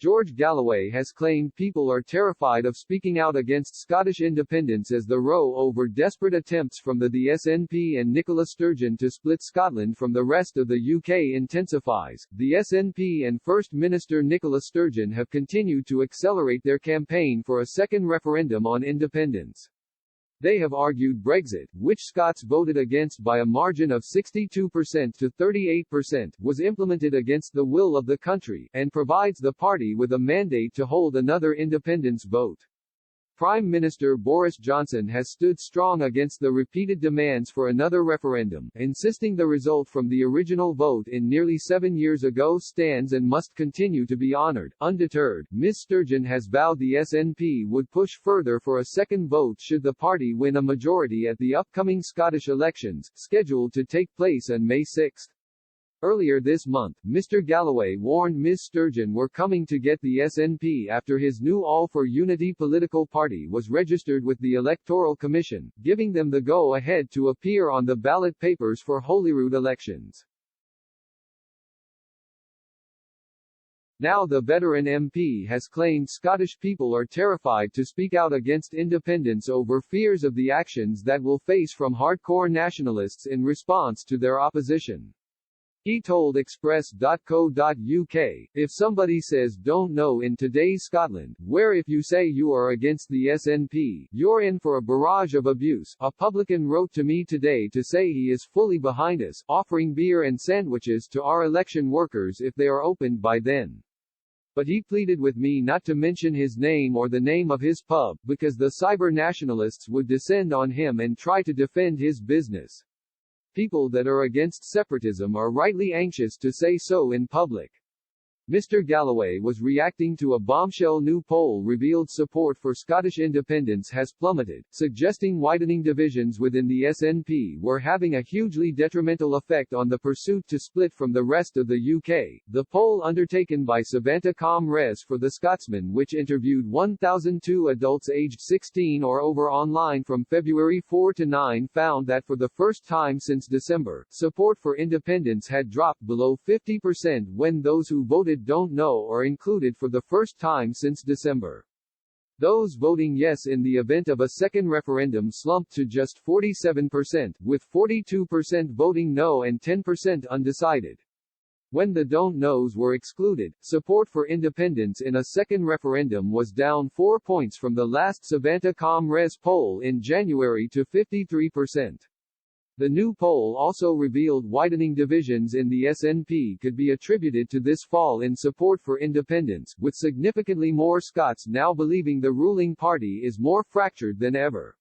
George Galloway has claimed people are terrified of speaking out against Scottish independence as the row over desperate attempts from the SNP and Nicola Sturgeon to split Scotland from the rest of the UK intensifies. The SNP and First Minister Nicola Sturgeon have continued to accelerate their campaign for a second referendum on independence. They have argued Brexit, which Scots voted against by a margin of 62% to 38%, was implemented against the will of the country, and provides the party with a mandate to hold another independence vote. Prime Minister Boris Johnson has stood strong against the repeated demands for another referendum, insisting the result from the original vote in nearly 7 years ago stands and must continue to be honoured. Undeterred, Ms Sturgeon has vowed the SNP would push further for a second vote should the party win a majority at the upcoming Scottish elections, scheduled to take place on May 6. Earlier this month, Mr. Galloway warned Ms. Sturgeon were coming to get the SNP after his new All for Unity political party was registered with the Electoral Commission, giving them the go-ahead to appear on the ballot papers for Holyrood elections. Now the veteran MP has claimed Scottish people are terrified to speak out against independence over fears of the actions that will face from hardcore nationalists in response to their opposition. He told Express.co.uk, if somebody says don't know in today's Scotland, where if you say you are against the SNP, you're in for a barrage of abuse. A publican wrote to me today to say he is fully behind us, offering beer and sandwiches to our election workers if they are opened by then. But he pleaded with me not to mention his name or the name of his pub, because the cyber-nationalists would descend on him and try to defend his business. People that are against separatism are rightly anxious to say so in public. Mr. Galloway was reacting to a bombshell new poll revealed support for Scottish independence has plummeted, suggesting widening divisions within the SNP were having a hugely detrimental effect on the pursuit to split from the rest of the UK. The poll undertaken by Savanta Com-Res for the Scotsman, which interviewed 1,002 adults aged 16 or over online from February 4 to 9, found that for the first time since December, support for independence had dropped below 50% when those who voted don't know are included for the first time since December. Those voting yes in the event of a second referendum slumped to just 47%, with 42% voting no and 10% undecided. When the don't knows were excluded, support for independence in a second referendum was down 4 points from the last Savanta Com-Res poll in January to 53%. The new poll also revealed widening divisions in the SNP could be attributed to this fall in support for independence, with significantly more Scots now believing the ruling party is more fractured than ever.